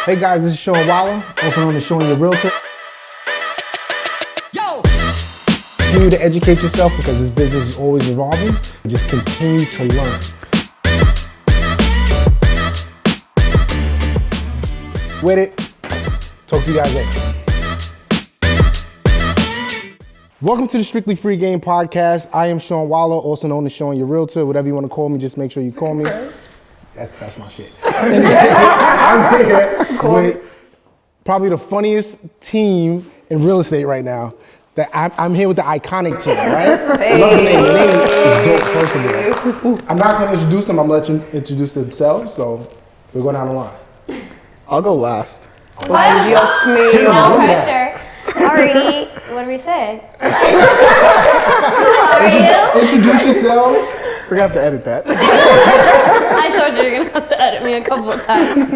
Hey guys, this is Sean Waller, also known as Sean Your Realtor. Continue to educate yourself because this business is always evolving. Just continue to learn. With it, talk to you guys later. Welcome to the Strictly Free Game Podcast. I am Sean Waller, also known as Sean Your Realtor. Whatever you want to call me, just make sure you call me. That's my shit. I'm here with probably the funniest team in real estate right now. I'm here with the iconic team, right? Hey. Love the name. The name is dope, first of all. I'm not going to introduce them. I'm going to let you introduce themselves. So we're going down the line. I'll go last. No pressure. Alrighty, what do we say? How are you? Introduce yourself. We're going to have to edit that. I told you you're going to have to edit me a couple of times.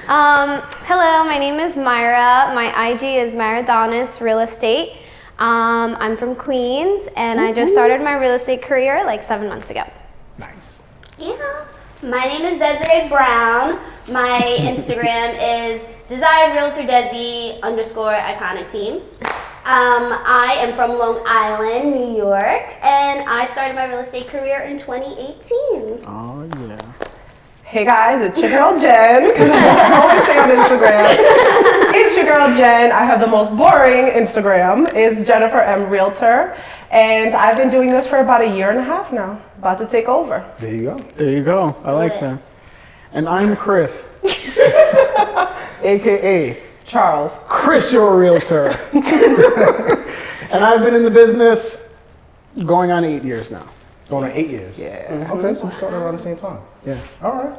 Hello, my name is Myra. My IG is Myradonis Real Estate. I'm from Queens, and I just started my real estate career like 7 months ago. Nice. Yeah. My name is Desiree Brown. My Instagram is DesiredRealtorDesi_iconic team. I am from Long Island, New York, and I started my real estate career in 2018. Oh, yeah. Hey guys, it's your girl Jen, because I always say on Instagram, it's your girl Jen. I have the most boring Instagram. It's Jennifer M. Realtor, and I've been doing this for about 1.5 years now, about to take over. There you go. There you go. I like that. And I'm Chris, AKA Charles. Chris Your Realtor. And I've been in the business going on 8 years now. Going on 8 years. Yeah. Okay, so we started around the same time. Yeah. All right.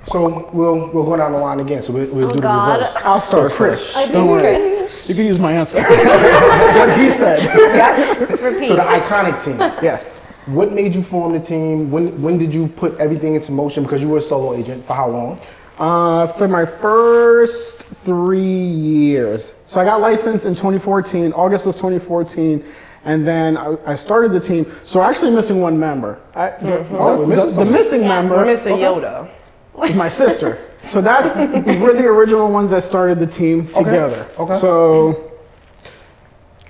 So we'll go down the line again. So we'll do the reverse. I'll start Chris. Don't worry. Chris. You can use my answer. What he said. Repeat. So the iconic team. Yes. What made you form the team? When did you put everything into motion? Because you were a solo agent. For how long? For my first 3 years. So I got licensed in 2014, August of 2014. And then I started the team. So we're actually missing one member. We're missing the missing member. We're missing Yoda. Is my sister. So we're the original ones that started the team together. Okay. So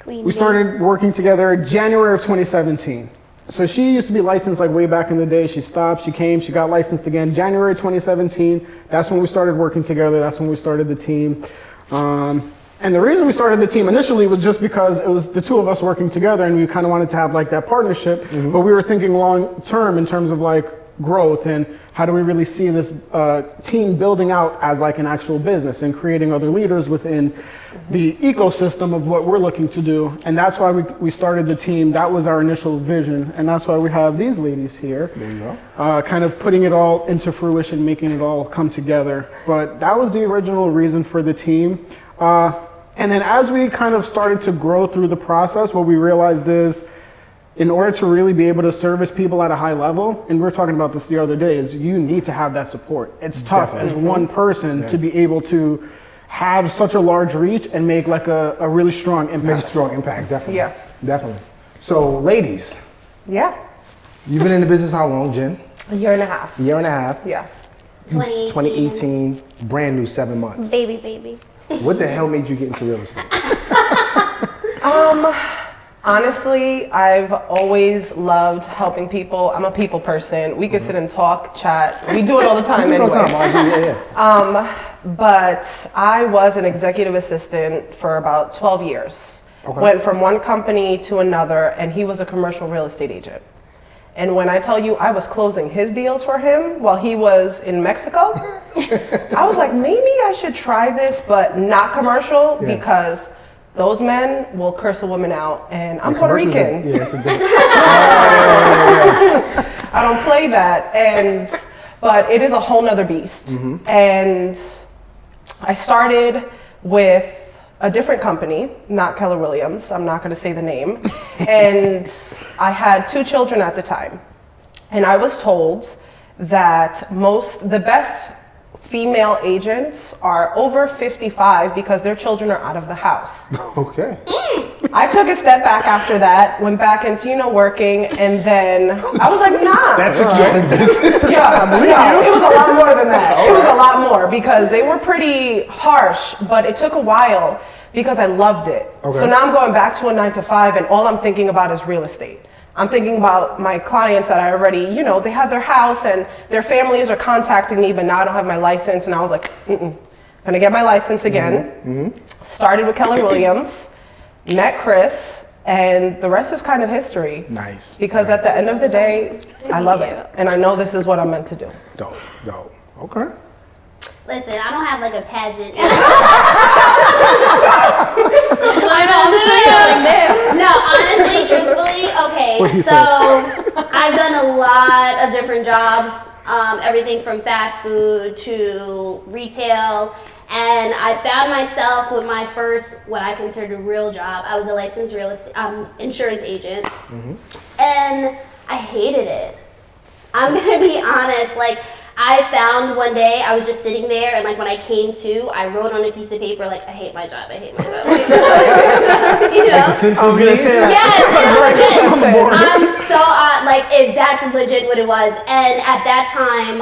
Queen we started working together January of 2017. So she used to be licensed like way back in the day. She stopped, she came, she got licensed again. January 2017, that's when we started working together. That's when we started the team. And the reason we started the team initially was just because it was the two of us working together and we kind of wanted to have like that partnership, but we were thinking long term in terms of like growth and how do we really see this team building out as like an actual business and creating other leaders within the ecosystem of what we're looking to do. And that's why we started the team. That was our initial vision. And that's why we have these ladies here. There you go. Kind of putting it all into fruition, making it all come together. But that was the original reason for the team. And then as we kind of started to grow through the process, what we realized is in order to really be able to service people at a high level, and we were talking about this the other day, is you need to have that support. It's tough as one person to be able to have such a large reach and make like a really strong impact. Make a strong impact, definitely. Yeah. Definitely. So ladies, Yeah. you've been in the business how long, Jen? 1.5 years. A year and a half. Yeah. 2018, brand new 7 months. Baby. What the hell made you get into real estate? Honestly, I've always loved helping people. I'm a people person. We can sit and talk, chat. We do it all the time You do it anyway. all the time, yeah. But I was an executive assistant for about 12 years. Okay. Went from one company to another, and he was a commercial real estate agent. And when I tell you I was closing his deals for him while he was in Mexico, I was like, maybe I should try this, but not commercial, because those men will curse a woman out, and I'm Puerto Rican. It's a different. I don't play that, but it is a whole nother beast. And I started with a different company, not Keller Williams. I'm not going to say the name. And I had 2 children at the time, and I was told that the best female agents are over 55 because their children are out of the house. Okay. I took a step back after that, went back into, working, and then I was like, nah. That took you out of business. Yeah, it was a lot more than that. It was a lot more because they were pretty harsh, but it took a while because I loved it. Okay. So now I'm going back to a 9 to 5, and all I'm thinking about is real estate. I'm thinking about my clients that I already, they have their house and their families are contacting me, but now I don't have my license. And I was like, gonna get my license again. Started with Keller Williams, met Chris, and the rest is kind of history. Nice. Because at the end of the day, I love it. And I know this is what I'm meant to do. Dope. Okay. Listen, I don't have like a pageant. I know, No, honestly, truthfully, okay, so I've done a lot of different jobs, everything from fast food to retail, and I found myself with my first, what I considered a real job. I was a licensed real estate, insurance agent, and I hated it. I'm gonna be honest, I found one day, I was just sitting there, and when I came to, I wrote on a piece of paper, I hate my job, I hate my job. Since I was gonna say that. Yes, it's legit. I'm so that's legit what it was. And at that time,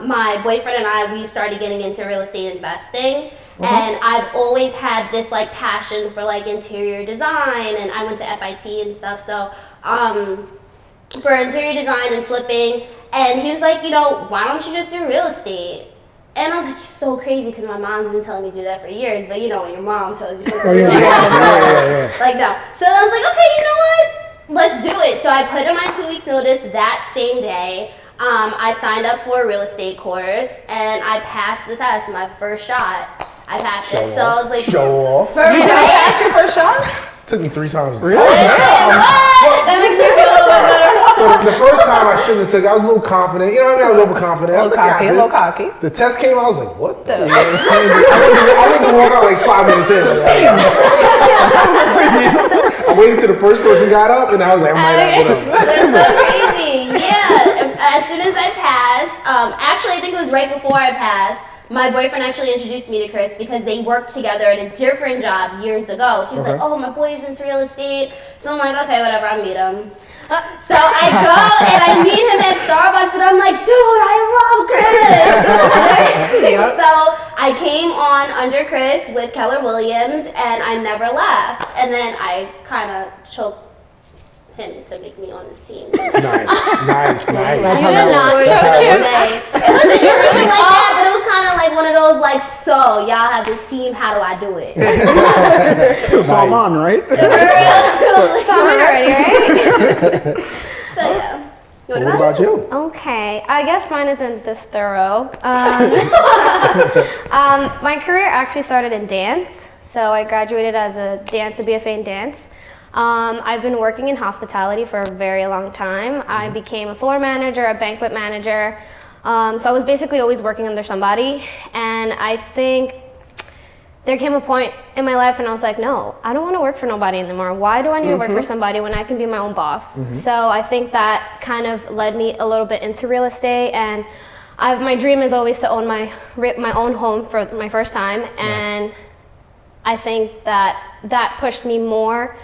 my boyfriend and I, we started getting into real estate investing. And I've always had this passion for interior design, and I went to FIT and stuff. So for interior design and flipping, and he was like, why don't you just do real estate? And I was like, you're so crazy, because my mom's been telling me to do that for years, but when your mom tells you something, no. So I was like, okay, you know what? Let's do it. So I put in my 2 weeks notice that same day. I signed up for a real estate course, and I passed the test, my first shot. I passed it. So I was like, show off. You did pass your first shot? Took me 3 times. That makes me feel a little bit better. So the first time I shouldn't have took it, I was a little confident. You know what I mean? I was overconfident. A little cocky. The test came out, I was like, what? It was crazy. I went to walk out 5 minutes in. I waited till the first person got up, and I was like, That's so crazy. Yeah. As soon as I passed, actually, I think it was right before I passed, my boyfriend actually introduced me to Chris because they worked together at a different job years ago. So he was like, oh, my boy's into real estate. So I'm like, okay, whatever, I'll meet him. So I go and I meet him at Starbucks, and I'm like, dude, I love Chris. So I came on under Chris with Keller Williams, and I never left. And then I kind of choked him to make me on the team. Nice. You did not choke him. It wasn't anything like that, but it was kind of one of those so y'all have this team, how do I do it? So I'm on, right? So I'm already, right? So yeah. What about you? Okay, I guess mine isn't this thorough. My career actually started in dance. So I graduated as a BFA in dance. I've been working in hospitality for a very long time. I became a floor manager, a banquet manager. So I was basically always working under somebody. And I think there came a point in my life when I was like, no, I don't want to work for nobody anymore. Why do I need to work for somebody when I can be my own boss? So I think that kind of led me a little bit into real estate. And my dream is always to own my own home for my first time. And I think that pushed me more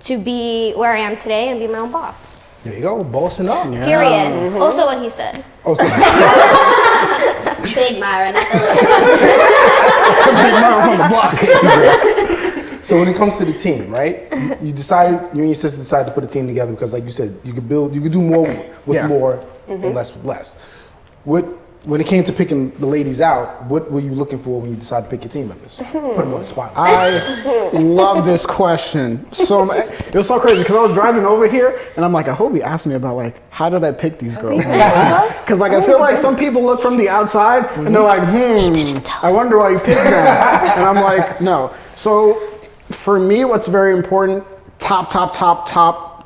to be where I am today and be my own boss. There you go, bossing up. Yeah. Period. Also what he said. Big Myra, not Big Myra from the block. So when it comes to the team, right? You and your sister decided to put a team together because, like you said, you could do more with more and less with less. When it came to picking the ladies out, what were you looking for when you decided to pick your team members? Put them on the spot. I love this question. So it was so crazy because I was driving over here and I'm like, I hope he asked me about how did I pick these girls? Because I feel like some people look from the outside and they're like, I wonder why you picked them. And I'm like, no. So for me, what's very important, top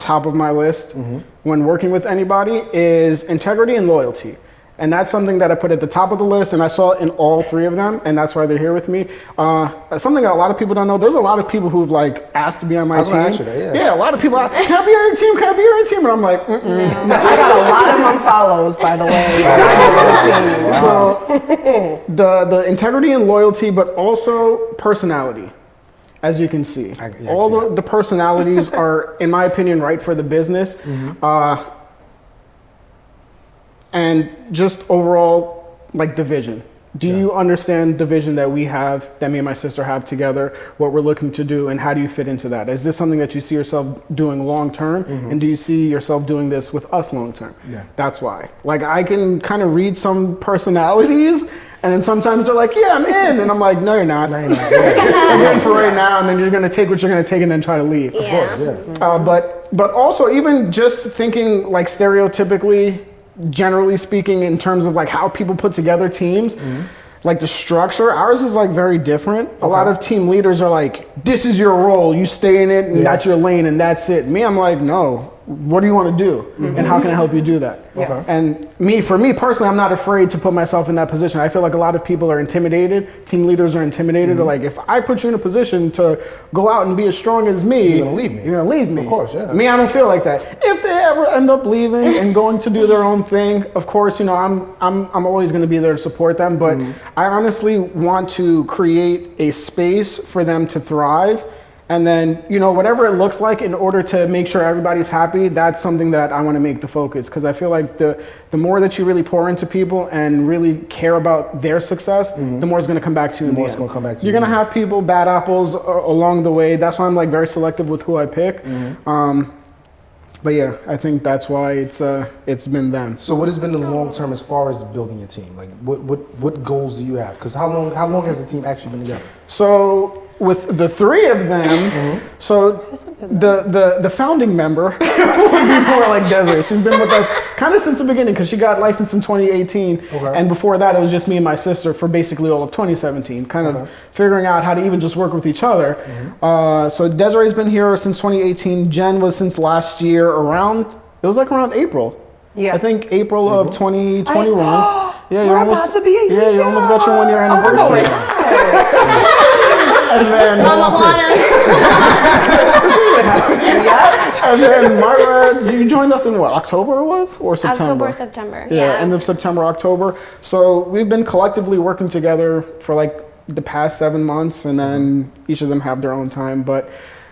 of my list when working with anybody is integrity and loyalty. And that's something that I put at the top of the list, and I saw it in all three of them, and that's why they're here with me. Something that a lot of people don't know, there's a lot of people who've like asked to be on my team. Yeah, a lot of people are, can I be on your team? Can I be on your team? And I'm like, I got a lot of unfollows, by the way. So the integrity and loyalty, but also personality. As you can see, all the personalities are, in my opinion, right for the business. And just overall, like the vision. Do you understand the vision that we have, that me and my sister have together, what we're looking to do, and how do you fit into that? Is this something that you see yourself doing long term? And do you see yourself doing this with us long term? That's why. Like, I can kind of read some personalities, and then sometimes they're like, yeah, I'm in. And I'm like, no, you're not. I'm in for right now, and then you're going to take what you're going to take and then try to leave. Of course, but also, even just thinking like stereotypically, generally speaking, in terms of like how people put together teams, like the structure, ours is like very different. A lot of team leaders are like, this is your role, you stay in it, and that's your lane, and that's it. Me, I'm like, no, what do you want to do? And how can I help you do that? And for me personally, I'm not afraid to put myself in that position. I feel like a lot of people are intimidated, team leaders are intimidated, or like, if I put you in a position to go out and be as strong as me, you're gonna leave me. You're gonna leave me. Of course, Me, I don't feel like that. If they ever end up leaving and going to do their own thing, of course, you know, I'm always gonna be there to support them, but I honestly want to create a space for them to thrive. And then, you know, whatever it looks like, in order to make sure everybody's happy, that's something that I want to make the focus. Because I feel like the more that you really pour into people and really care about their success, the more it's going to come back to you in the end. It's going to come back to You're going to have people, bad apples along the way. That's why I'm like very selective with who I pick. But yeah, I think that's why it's been them. So what has been the long term as far as building your team? Like what goals do you have? Because how long has the team actually been together? So with the three of them, so the founding member, more like Desiree, she's been with us kind of since the beginning, because she got licensed in 2018, and before that it was just me and my sister for basically all of 2017, kind of figuring out how to even just work with each other. So Desiree's been here since 2018. Jen was since last year, around April. I think April of 2021. We're almost about to be a year. You almost got your 1 year anniversary. And then and then Myra, you joined us in what, October it was, or September? September. End of September, October. So we've been collectively working together for like the past 7 months, and then each of them have their own time. But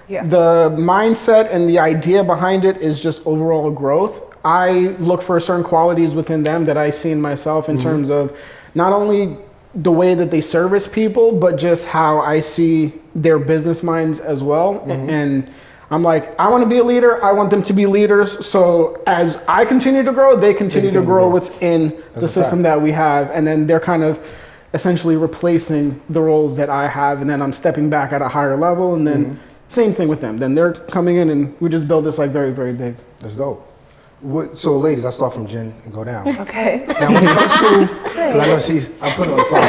the mindset and the idea behind it is just overall growth. I look for certain qualities within them that I see in myself, in terms of not only the way that they service people, but just how I see their business minds as well. And I'm like, I want to be a leader. I want them to be leaders. So as I continue to grow, they continue to grow within the system that we have. And then they're kind of essentially replacing the roles that I have. And then I'm stepping back at a higher level. And then same thing with them. Then they're coming in, and we just build this like very, very big. That's dope. So ladies, I'll start from Jen and go down. Okay. Now when it comes to, because I know I'm putting her on the spot.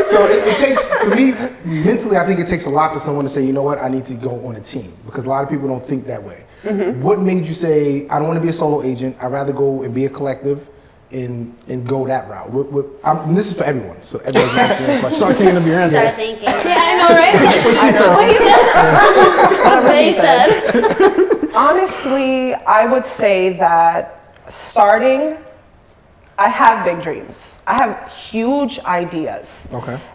So it takes, for me, mentally, I think it takes a lot for someone to say, you know what, I need to go on a team. Because a lot of people don't think that way. What made you say, I don't want to be a solo agent, I'd rather go and be a collective and go that route? And this is for everyone, so everyone's answering the question. Start thinking of your answers. Start thinking. Yeah, I know, right? What she said. What they said. Honestly, I would say that starting, I have big dreams. I have huge ideas.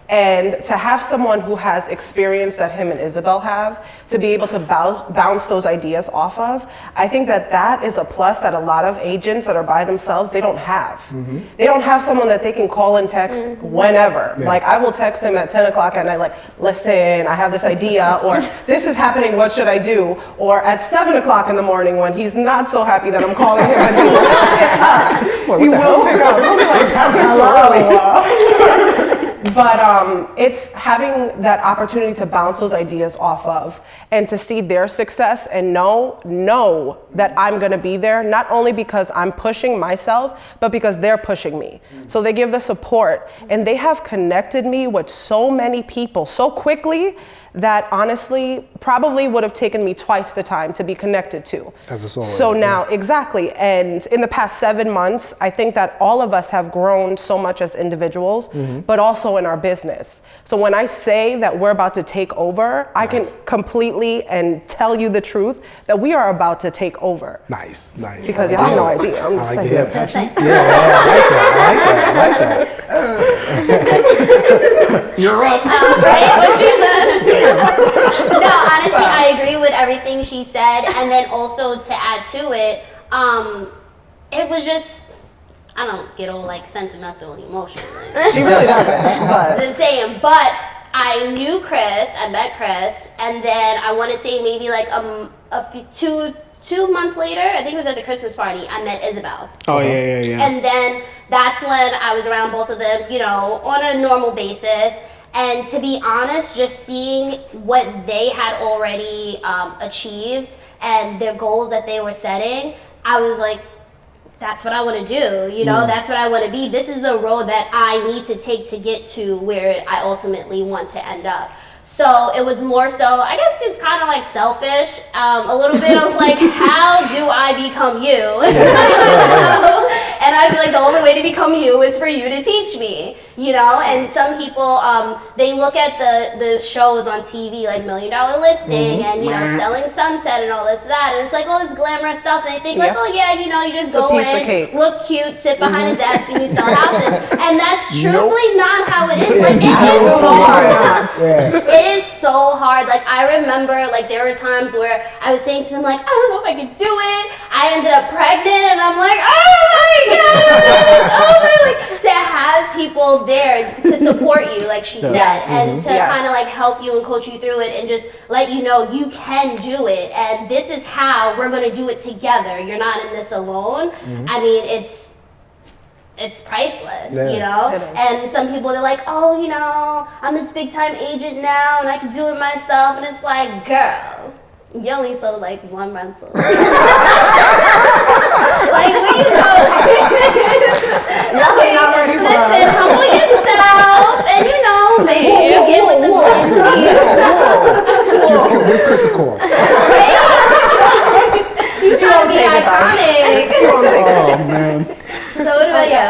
And to have someone who has experience that him and Isabel have, to be able to bounce those ideas off of, I think that is a plus that a lot of agents that are by themselves, they don't have. They don't have someone that they can call and text whenever. Like, I will text him at 10 o'clock at night, like, listen, I have this idea, or this is happening, what should I do? Or at 7 o'clock in the morning when he's not so happy that I'm calling him and he will pick up. He will pick up. He'll be like, hello. But it's having that opportunity to bounce those ideas off of, and to see their success and know that I'm gonna be there, not only because I'm pushing myself, but because they're pushing me. So they give the support, and they have connected me with so many people so quickly that honestly probably would have taken me twice the time to be connected to. As a solo. So now, exactly. And in the past 7 months, I think that all of us have grown so much as individuals, but also in our business. So when I say that we're about to take over, I can completely and tell you the truth that we are about to take over. Nice. Because you have no idea. I'm just saying. Just saying. I like that. You're right. Right? What she said. No, honestly, I agree with everything she said. And then also to add to it, it was just, I don't get all like sentimental and emotional. She really does. But Just saying, but I knew Chris, I met Chris, and then I want to say maybe like two months later, I think it was at the Christmas party, I met Isabel. Oh, yeah. And then that's when I was around both of them, you know, on a normal basis. And to be honest, just seeing what they had already achieved and their goals that they were setting, I was like, that's what I want to do, you know, that's what I want to be. This is the road that I need to take to get to where I ultimately want to end up. So it was more so, I guess it's kind of like selfish, a little bit. I was like, how do I become you? And I feel like the only way to become you is for you to teach me, you know? And some people, they look at the shows on TV, like $1 Million Listing and, you know, Selling Sunset and all this, that. And it's like all this glamorous stuff. And they think like, oh yeah, you know, you just go in, look cute, sit behind a desk and you sell houses. And that's truthfully not how it is. Like, it is hard. It is so hard. Like, I remember, like, there were times where I was saying to them, like, I don't know if I could do it. I ended up pregnant, and I'm like, oh my God, like, to have people there to support you, like she said, and to kind of, like, help you and coach you through it and just let you know you can do it, and this is how we're going to do it together. You're not in this alone. I mean, it's priceless, you know? And some people, they're like, oh, you know, I'm this big time agent now and I can do it myself. And it's like, girl, you only sold like one rental. Like, we know. you're not ready for Listen, humble yourself and, you know, maybe you get with the Quincy. With Chris Accord. You trying to be iconic. Oh, man. So what about you?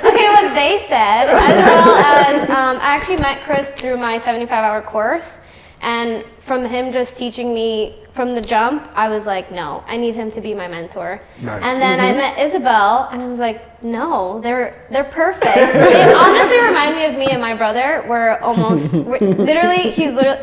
Okay, what they said, as well as I actually met Chris through my 75-hour course, and from him just teaching me from the jump, I was like, no, I need him to be my mentor. Nice. And then I met Isabel, and I was like, no, they're perfect. They honestly remind me of me and my brother. We're literally,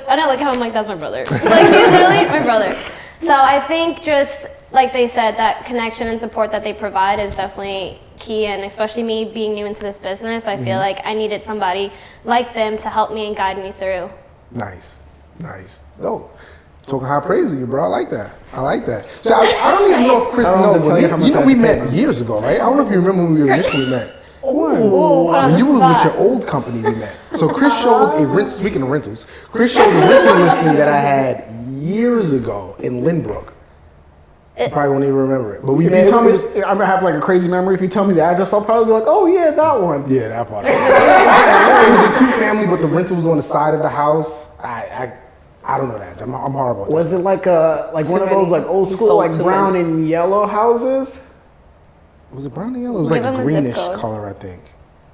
I know, look how I'm like, that's my brother. Like, he's literally my brother. So I think just like they said, that connection and support that they provide is definitely key, and especially me being new into this business, I feel like I needed somebody like them to help me and guide me through. Nice. So, talking high praise of you, bro. I like that. So I don't even know if Chris knows. You know, we met years ago, right? I don't know if you remember when we initially met. When you were with your old company, we met. So Chris showed speaking of rentals, Chris showed a rental listing that I had years ago in Lynbrook. You probably won't even remember it. But if you tell me, I'm gonna have like a crazy memory. If you tell me the address, I'll probably be like, oh yeah, that one. Yeah, that part. It was a 2-family, but the rental was on the side of the house. I don't know that. I'm horrible at this. Was it like one of those like old school like brown and yellow houses? Was it brown and yellow? It was like a greenish color, I think.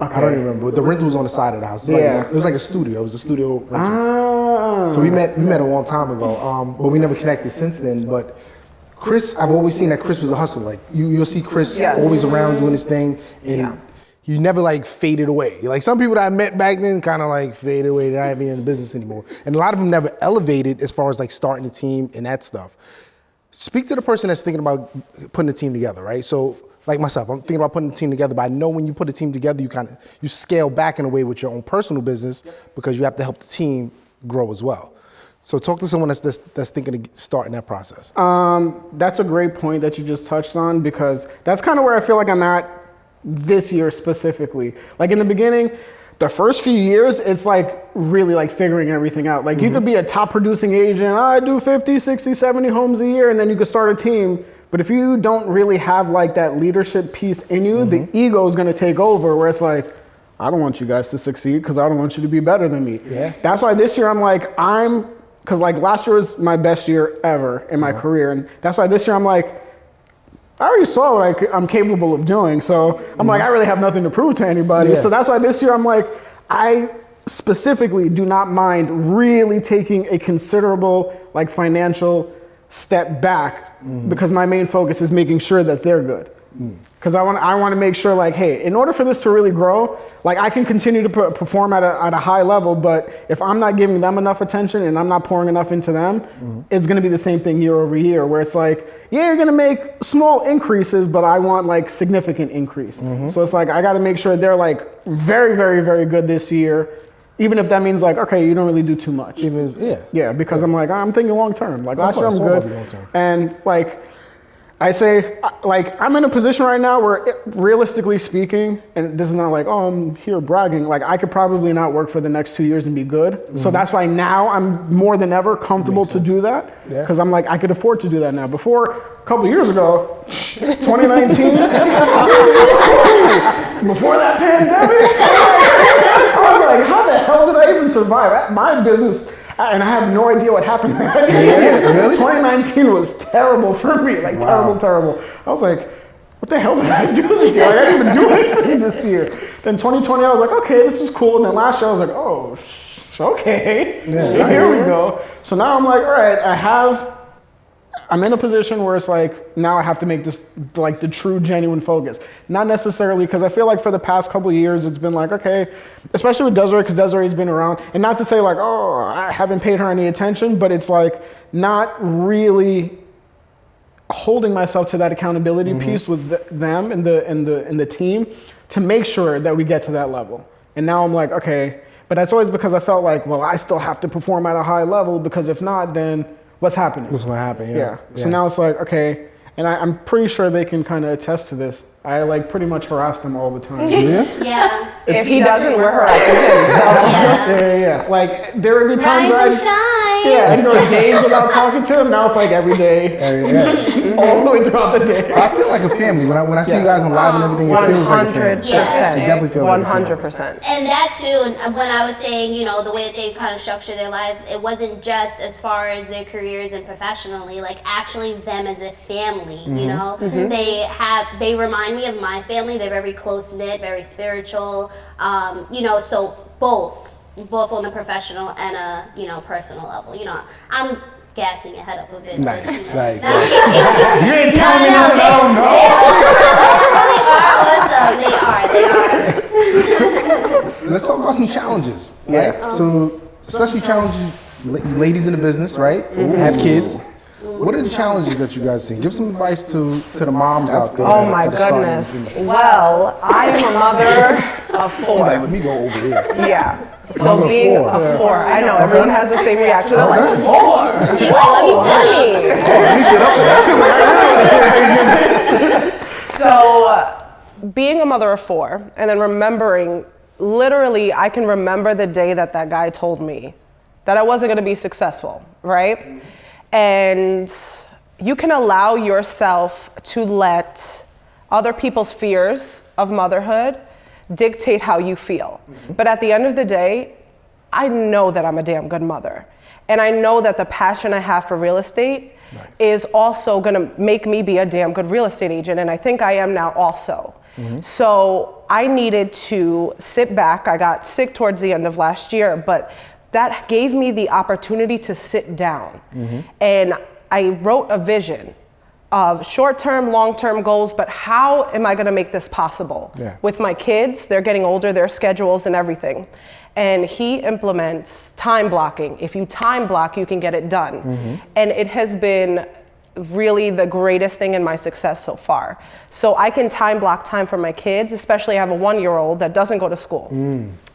Okay. I don't even remember. But the rental was on the side of the house. It was like a studio. It was a studio rental. So we met a long time ago. But we never connected since then. But Chris, I've always seen that Chris was a hustler. Like you'll see Chris always around doing his thing, and you never like faded away. Like some people that I met back then kind of like faded away. They're not even in the business anymore. And a lot of them never elevated as far as like starting a team and that stuff. Speak to the person that's thinking about putting a team together, right? So like myself, I'm thinking about putting a team together, but I know when you put a team together, you scale back in a way with your own personal business because you have to help the team grow as well. So talk to someone that's thinking of starting that process. That's a great point that you just touched on, because that's kind of where I feel like I'm at this year specifically. Like in the beginning, the first few years, it's like really like figuring everything out. Like you could be a top producing agent, I do 50, 60, 70 homes a year, and then you could start a team. But if you don't really have like that leadership piece in you, the ego is going to take over, where it's like, I don't want you guys to succeed because I don't want you to be better than me. Yeah. That's why this year I'm like, because like last year was my best year ever in my career. And that's why this year I'm like, I already saw what I'm capable of doing. So I'm like, I really have nothing to prove to anybody. Yeah. So that's why this year I'm like, I specifically do not mind really taking a considerable like financial step back because my main focus is making sure that they're good. Because I want to make sure, like, hey, in order for this to really grow, like, I can continue to perform at a high level, but if I'm not giving them enough attention and I'm not pouring enough into them, it's going to be the same thing year over year, where it's like, yeah, you're going to make small increases, but I want, like, significant increase. So it's like, I got to make sure they're, like, very, very, very good this year, even if that means, like, okay, you don't really do too much. Yeah, because I'm like, I'm thinking long term. Like, last year I'm good. And, like, I say, like, I'm in a position right now where, realistically speaking, and this is not like, oh, I'm here bragging, like, I could probably not work for the next 2 years and be good. So that's why now I'm more than ever comfortable to do that. Because I'm like, I could afford to do that now. Before, a couple years ago, 2019, before that pandemic, I was like, how the hell did I even survive? My business, and I have no idea what happened that year. Really? 2019 was terrible for me, like terrible. I was like, what the hell did I do this year? Like, I didn't even do anything this year. Then 2020, I was like, okay, this is cool. And then last year, I was like, oh, okay, here we go. So now I'm like, all right, I'm in a position where it's like, now I have to make this like the true genuine focus. Not necessarily, because I feel like for the past couple of years, it's been like, okay, especially with Desiree, because Desiree's been around. And not to say like, oh, I haven't paid her any attention, but it's like not really holding myself to that accountability piece with them and the team to make sure that we get to that level. And now I'm like, okay, but that's always because I felt like, well, I still have to perform at a high level, because if not, then what's happening? What's going to happen? Yeah. So now it's like, okay, and I'm pretty sure they can kind of attest to this. I like pretty much harass them all the time. Yeah. If he doesn't, we're harassing him. So. Yeah. Like there would be times where Rise and shine. I'd go days without talking to him. Now it's like every day, all the way throughout the day. I feel like a family when I see you guys on live and everything. It feels like a family. Yeah. It definitely feels like a family. 100%. And that too, when I was saying, you know, the way that they kind of structure their lives, it wasn't just as far as their careers and professionally, like actually them as a family, you know? They remind me of my family. They're very close-knit, very spiritual, you know, so both on the professional and a, you know, personal level. You know, I'm gassing your head up a bit. Nice. You ain't telling me nothing I don't know. They are. Let's talk about some challenges, right? So, especially challenges, ladies in the business, right? Have kids. What are the challenges that you guys see? Give some advice to the moms out there. Oh my goodness. Well, I am a mother of 4. Like, let me go over here. Yeah. So Mother being of 4. a 4, I know everyone has the same reaction. They're like, 4. Let me see. So being a mother of 4, and then remembering, literally, I can remember the day that guy told me that I wasn't going to be successful, right? And you can allow yourself to let other people's fears of motherhood dictate how you feel. But at the end of the day, I know that I'm a damn good mother. And I know that the passion I have for real estate is also gonna make me be a damn good real estate agent. And I think I am now also. So I needed to sit back. I got sick towards the end of last year, but that gave me the opportunity to sit down. And I wrote a vision of short-term, long-term goals, but how am I gonna make this possible? With my kids, they're getting older, their schedules and everything. And he implements time blocking. If you time block, you can get it done. And it has been really the greatest thing in my success so far. So I can time block time for my kids, especially I have a 1-year-old that doesn't go to school.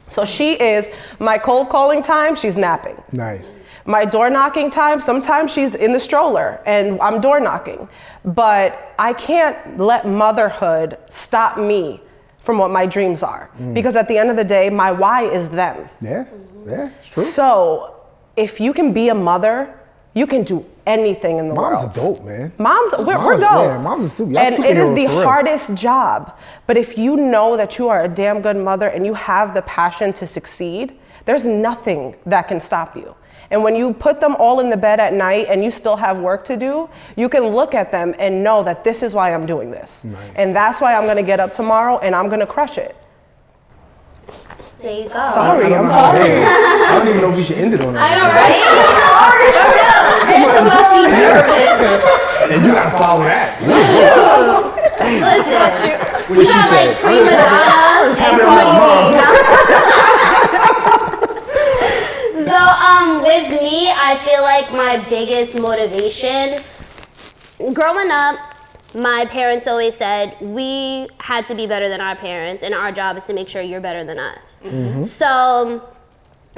So she is, my cold calling time, she's napping. Nice. My door knocking time, sometimes she's in the stroller and I'm door knocking. But I can't let motherhood stop me from what my dreams are. Because at the end of the day, my why is them. Yeah, it's true. So if you can be a mother, you can do anything in the world. Moms are dope, man. We're dope. Yeah, moms are super. Y'all And it is superheroes the for real. hardest job. But if you know that you are a damn good mother and you have the passion to succeed, there's nothing that can stop you. And when you put them all in the bed at night and you still have work to do, you can look at them and know that this is why I'm doing this. Nice. And that's why I'm gonna get up tomorrow and I'm gonna crush it. There you go. Sorry, I'm I sorry. don't even know if we should end it on that. I know, right? Sorry. That's why she's nervous. And you gotta follow that. Listen, What we did she got say? like prima donna and Cardi B. So, with me, I feel like my biggest motivation, growing up, my parents always said we had to be better than our parents, and our job is to make sure you're better than us. So,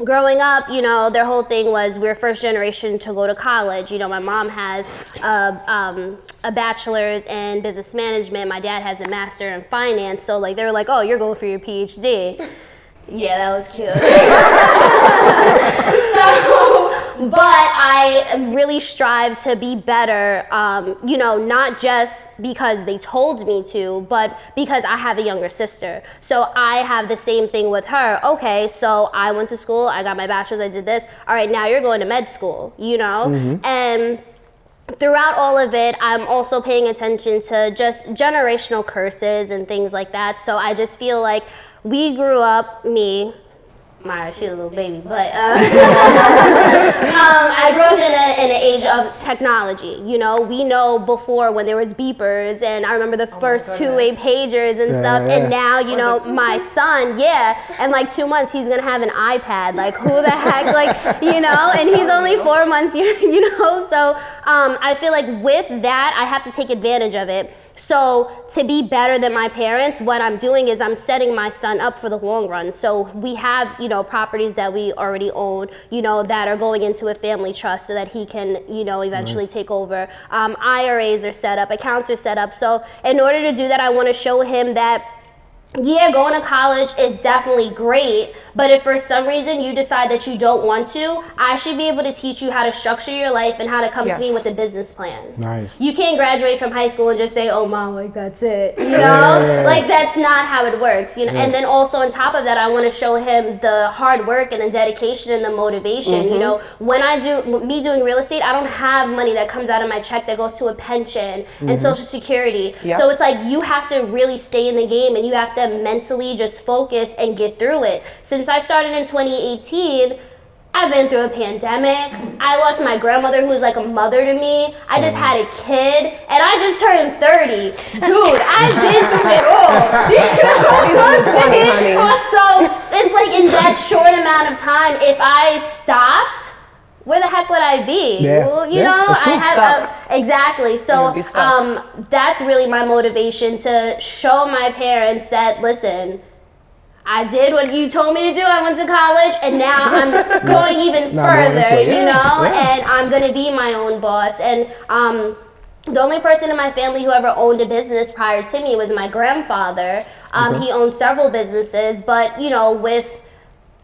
growing up, you know, their whole thing was we're first generation to go to college. You know, my mom has a bachelor's in business management. My dad has a master in finance. So, like, they were like, oh, you're going for your PhD. Yeah, that was cute. But I really strive to be better, you know, not just because they told me to, but because I have a younger sister. So I have the same thing with her. Okay, so I went to school, I got my bachelor's, I did this. All right, now you're going to med school, you know? And throughout all of it, I'm also paying attention to just generational curses and things like that. So I just feel like we grew up, Maya, she's a little baby, but I grew up in an age of technology. You know, we know before when there was beepers, and I remember the first two-way pagers and stuff. yeah. And now, you know, my son, in like 2 months, he's gonna have an iPad. Like, who the heck, like, you know? And he's only 4 months, you know. So I feel like with that, I have to take advantage of it. So to be better than my parents, what I'm doing is I'm setting my son up for the long run. So we have, you know, properties that we already own, you know, that are going into a family trust so that he can, you know, eventually take over. IRAs are set up, accounts are set up. So in order to do that, I want to show him that, yeah, going to college is definitely great, but if for some reason you decide that you don't want to, I should be able to teach you how to structure your life and how to come to me with a business plan. Nice. You can't graduate from high school and just say, oh, mom, like, that's it, you know? Like, that's not how it works, you know? And then also on top of that, I want to show him the hard work and the dedication and the motivation, you know? When me doing real estate, I don't have money that comes out of my check that goes to a pension and Social Security. So it's like, you have to really stay in the game, and you have to mentally just focus and get through it. Since I started in 2018, I've been through a pandemic. I lost my grandmother, who was like a mother to me. I just had a kid, and I just turned 30. Dude, I've been through it all. You know? So it's like in that short amount of time, if I stopped, where the heck would I be? Yeah. Well, you know, I have exactly. So You'd be stuck. that's really my motivation, to show my parents that, listen, I did what you told me to do. I went to college, and now I'm going even further, you know, and I'm gonna be my own boss. And the only person in my family who ever owned a business prior to me was my grandfather. He owned several businesses, but you know, with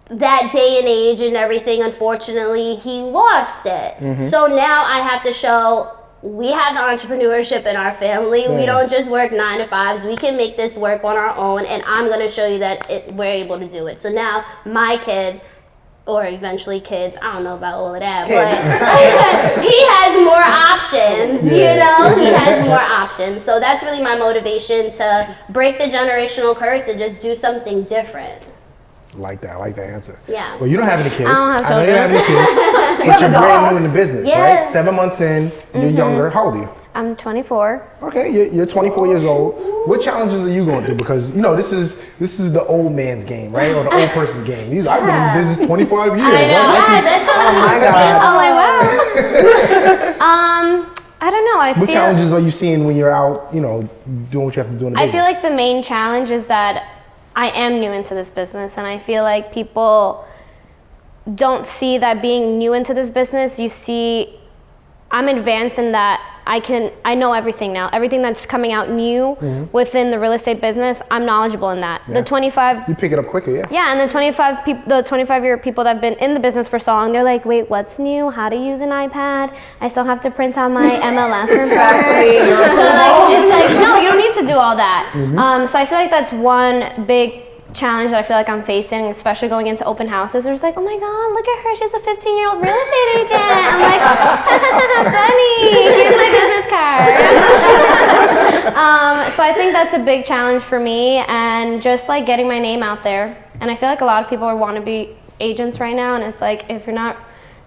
that day and age and everything, unfortunately, he lost it. So now I have to show we have the entrepreneurship in our family. We don't just work 9 to 5s. We can make this work on our own, and I'm going to show you that we're able to do it. So now my kid, or eventually kids, I don't know about all of that, but he has more options, you know? He has more options. So that's really my motivation, to break the generational curse and just do something different. I like that answer. Yeah. Well, you don't have any kids. I don't have know you don't have any kids, but you're brand new in the business, Yeah. right? 7 months in, you're younger. How old are you? I'm 24. Okay, you're 24 years old. What challenges are you going through? Because you know this is the old man's game, right, or the old person's game. I've been in business 25 years. I know. Right? Yeah, that's I'm like, wow. I don't know. What challenges are you seeing when you're out, you know, doing what you have to do in the I business? feel like the main challenge is that I am new into this business, and I feel like people don't see that being new into this business. You see, I'm advanced in that I know everything now. Everything that's coming out new within the real estate business, I'm knowledgeable in that. The 25. You pick it up quicker, yeah. Yeah, and the 25-year people that have been in the business for so long, they're like, wait, what's new? How to use an iPad? I still have to print out my MLS report. So it's like, no, you don't need to do all that. So I feel like that's one big challenge that I feel like I'm facing, especially going into open houses. There's like, oh my God, look at her. She's a 15-year-old real estate agent. I'm like, funny. Here's my business card. So I think that's a big challenge for me, and just like getting my name out there. And I feel like a lot of people want to be agents right now, and it's like, if you're not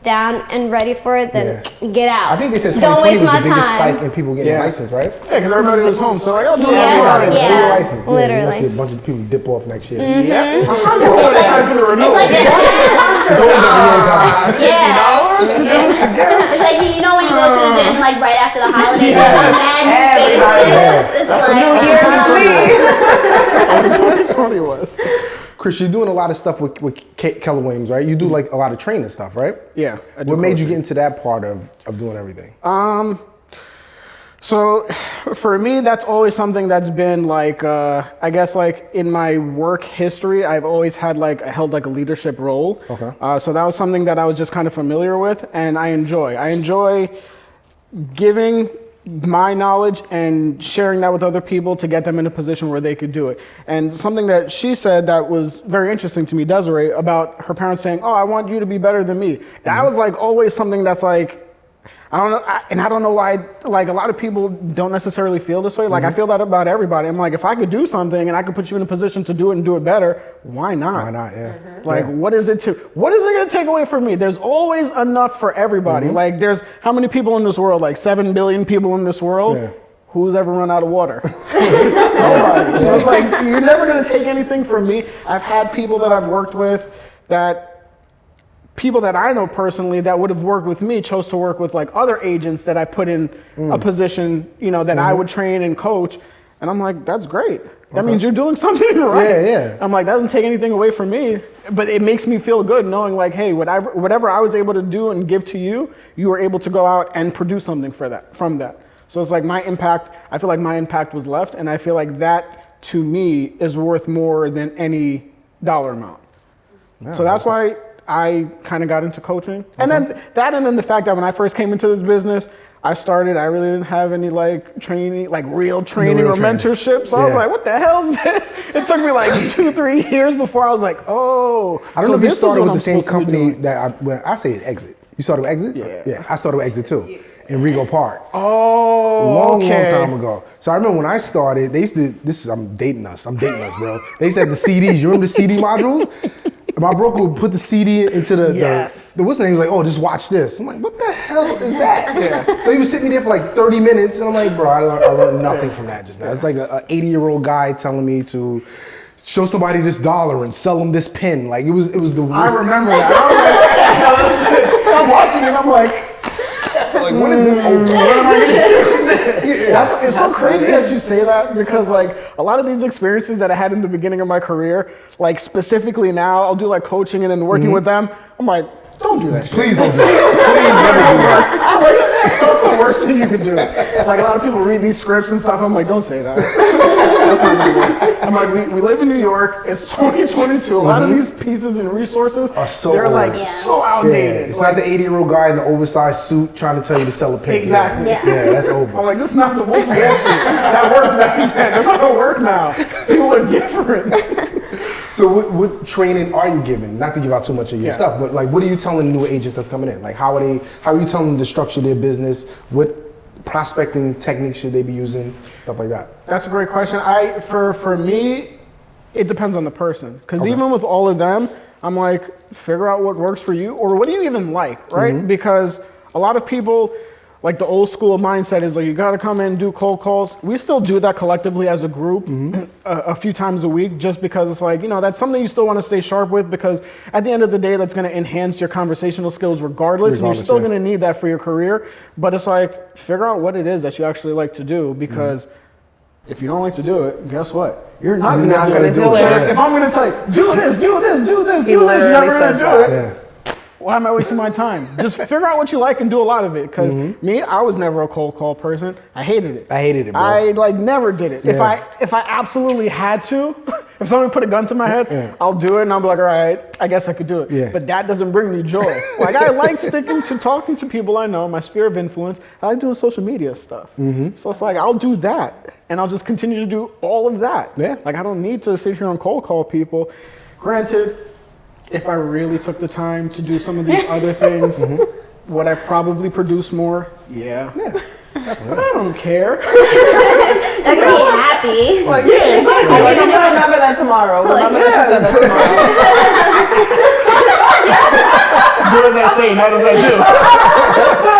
down and ready for it, then get out. I think they said Don't 2020 waste was my the biggest time. spike in people getting licensed, right? Yeah, because everybody was home, so like, I'll do Yeah. it. Get Yeah. your license. Yeah, Literally. you'll see a bunch of people dip off next year. Yeah. It's time for the renewal. like It's always the renewal time. yeah. It's like, you know when you go to the gym like right after the holidays, there's some mad new faces. It's like, That's what 2020 was. Chris, you're doing a lot of stuff with Keller Williams, right? You do like a lot of training stuff, right? Yeah. I do What made you coaching. get into that part of doing everything? So for me, that's always something that's been like, I guess like in my work history, I've always had held like a leadership role. Okay. So that was something that I was just kind of familiar with, and I enjoy giving my knowledge and sharing that with other people to get them in a position where they could do it. And something that she said that was very interesting to me, Desiree, about her parents saying, oh, I want you to be better than me. That was like always something that's like, I don't know, and I don't know why, like a lot of people don't necessarily feel this way. Like I feel that about everybody. I'm like, if I could do something and I could put you in a position to do it and do it better, why not? Why not? Yeah. Like, what is it going to take away from me? There's always enough for everybody. Like, there's how many people in this world? Like 7 billion people in this world. Yeah. Who's ever run out of water? Nobody. So it's like, you're never going to take anything from me. I've had people that I've worked with people that I know personally that would have worked with me chose to work with like other agents that I put in a position, that I would train and coach. And I'm like, that's great. That means you're doing something right. Yeah. I'm like, that doesn't take anything away from me, but it makes me feel good knowing like, hey, whatever I was able to do and give to you, you were able to go out and produce something from that. So it's like I feel like my impact was left, and I feel like that to me is worth more than any dollar amount. Yeah, So that's why I kind of got into coaching. And then the fact that when I first came into this business, I really didn't have any like training, like real training or mentorship. So I was like, what the hell is this? It took me like 2-3 years before I was like, oh. I don't know if you started with the same company that when I say Exit. You started with Exit? Yeah. I started with Exit too, in Rego Park. Oh, Long time ago. So I remember when I started, they used to, I'm dating us, bro. They used to have the CDs. You remember the CD modules? My broker would put the CD into the what's the name? He was like, oh, just watch this. I'm like, what the hell is that? So he was sitting me there for like 30 minutes, and I'm like, bro, I learned nothing from that just now. It's like an 80-year-old guy telling me to show somebody this dollar and sell them this pen. Like it was the. I remember that. I was like, what the hell is this? I'm watching it. I'm like when is this over? When am I gonna use this? It's so crazy that you say that, because like a lot of these experiences that I had in the beginning of my career, like specifically now, I'll do like coaching and then working with them. I'm like, don't do that shit. Please don't do that. Please never do that. I'm like, that's the worst thing you can do. Like a lot of people read these scripts and stuff. I'm like, don't say that. That's not gonna work. I'm like, we live in New York. It's 2022. A lot of these pieces and resources Are so they're old. like so Yeah, outdated. it's Like, not the 80-year-old guy in the oversized suit trying to tell you to sell a pen. Exactly. Yeah, that's over. I'm like, this is not the Wolf of Wall Street. That worked back then. That's not gonna work now. People are different. So what training are you giving? Not to give out too much of your stuff, but like, what are you telling new agents that's coming in? Like, how are you telling them to structure their business? What prospecting techniques should they be using? Stuff like that. That's a great question. For me, it depends on the person. Because even with all of them, I'm like, figure out what works for you, or what do you even like, right? Because a lot of people, like the old school mindset is like, you got to come in and do cold calls. We still do that collectively as a group a few times a week, just because it's like, that's something you still want to stay sharp with, because at the end of the day, that's going to enhance your conversational skills regardless, and you're still going to need that for your career. But it's like, figure out what it is that you actually like to do, because if you don't like to do it, guess what? You're not going to do it. So if I'm going to tell you, do this, you're never going to do it. Why am I wasting my time? Just figure out what you like and do a lot of it. Because me, I was never a cold call person. I hated it. I hated it, bro. I like never did it. Yeah. If I absolutely had to, if someone put a gun to my head, I'll do it and I'll be like, all right, I guess I could do it. Yeah. But that doesn't bring me joy. Like I like sticking to talking to people I know, my sphere of influence. I like doing social media stuff. So it's like, I'll do that and I'll just continue to do all of that. Yeah. Like I don't need to sit here and cold call people. Granted, if I really took the time to do some of these other things, would I probably produce more? Yeah. But I don't care. They're gonna be happy. Like, yeah, exactly. Like, I'm gonna remember that tomorrow. Remember that you said that tomorrow. Do as I say, not as I do.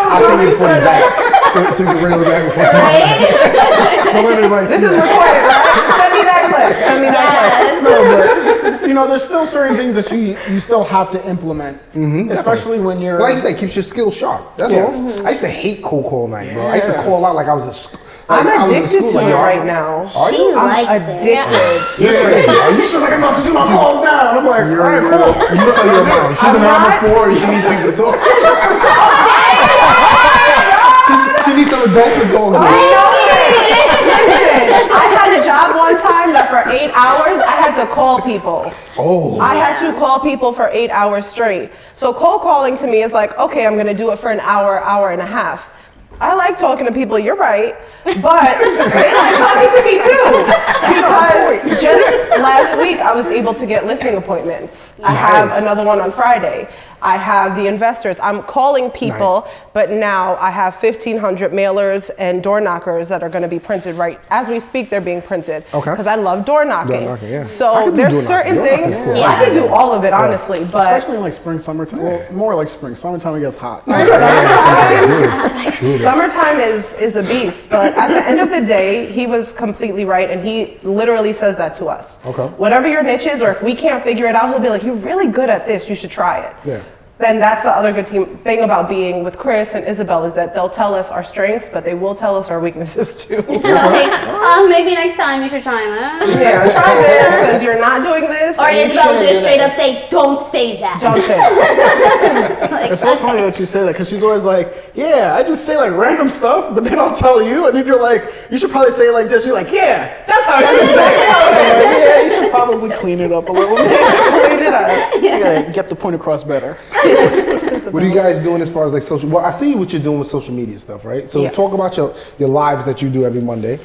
I'll send you the footage back. So you can reel it back before tomorrow. Don't let anybody see This is that. recorded, right? Send me that clip. Send me that clip. No, but, you know, there's still certain things that you still have to implement, especially when you're. Like you said, keeps your skills sharp. That's all. I used to hate cold call night, bro. I used to call out like I was a. I'm addicted to it right now. She likes it. Addicted. You're crazy. You just like, I'm about to do my calls now. And I'm like, all right, cool. You tell your mom. She's an armor 4 and she needs people to talk. She needs some adults to talk to. Listen, I had a job one time that for 8 hours I had to call people. Oh. I had to call people for 8 hours straight. So cold calling to me is like, okay, I'm gonna do it for an hour, hour and a half. I like talking to people, you're right, but they like talking to me too. Because just last week I was able to get listing appointments. I have another one on Friday. I have the investors. I'm calling people, but now I have 1,500 mailers and door knockers that are going to be printed right as we speak. They're being printed because I love door knocking. Door knocking, yeah. I So could do there's door certain knocking. things Yeah. I can do all of it honestly, but Especially in like spring, summertime. Well, more like spring. Summertime it gets hot. summertime is a beast. But at the end of the day, he was completely right, and he literally says that to us. Okay. Whatever your niche is, or if we can't figure it out, he'll be like, "You're really good at this. You should try it." Yeah. Then that's the other good thing about being with Chris and Isabel is that they'll tell us our strengths, but they will tell us our weaknesses too. Like, maybe next time you should try that. Yeah, try this because you're not doing this. Or and you Isabel shouldn't just do straight that. up say, don't say that. Don't say it. Like, It's so okay. funny that you say that because she's always like, yeah, I just say like random stuff, but then I'll tell you, and then you're like, you should probably say it like this. You're like, yeah, that's how I should say it. I'm like, yeah, you should probably clean it up a little bit. Clean it up. You gotta get the point across better. What are you guys doing as far as like social? Well, I see what you're doing with social media stuff, right? So Yeah. talk about your lives that you do every Monday.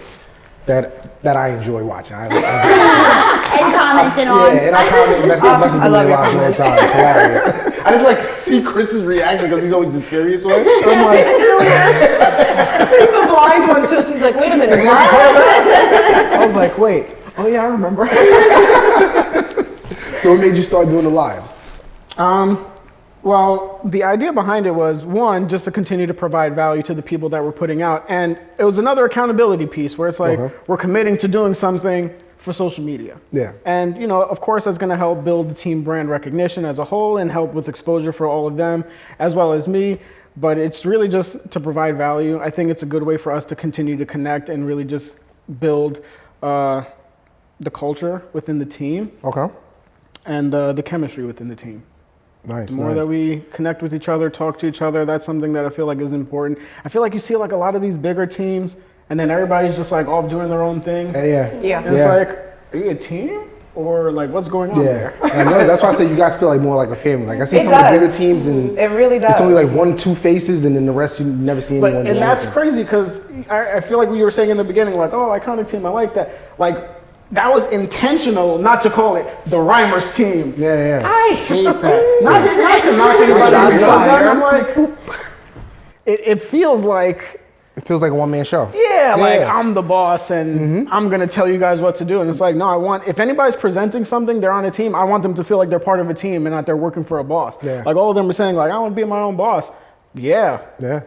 That I enjoy watching. I And commenting on. yeah, and I comment message I love them your lives all the time. It's hilarious. I just like see Chris's reaction because he's always the serious one. I'm like, He's a blind one too. So he's like, wait a minute, what? I was like, wait, oh yeah, I remember. so what made you start doing the lives? Well, the idea behind it was one, just to continue to provide value to the people that we're putting out. And it was another accountability piece where it's like, we're committing to doing something for social media. Yeah. And, you know, of course, that's going to help build the team brand recognition as a whole and help with exposure for all of them, as well as me. But it's really just to provide value. I think it's a good way for us to continue to connect and really just build the culture within the team Okay. and the chemistry within the team. Nice. The more that we connect with each other, talk to each other, that's something that I feel like is important. I feel like you see like a lot of these bigger teams, and then everybody's just like off doing their own thing. Yeah. Yeah. And it's like, are you a team? Or like, what's going on Yeah, there? I know. That's why I say you guys feel like more like a family. Like I see It some of the bigger does. teams, and It really does. it's only like 1-2 faces, and then the rest you never see anyone. But, do and that's anything. crazy because I feel like we were saying in the beginning, like, oh, iconic team, I like that. Like, that was intentional, not to call it the Rhymers team. Yeah. I hate that. not to knock anybody Shots else. fired. I'm like, it feels like, It feels like a one man show. yeah, like I'm the boss and I'm gonna tell you guys what to do. And it's like, no, if anybody's presenting something, they're on a team, I want them to feel like they're part of a team and not they're working for a boss. Yeah. Like all of them are saying, like, I want to be my own boss. Yeah.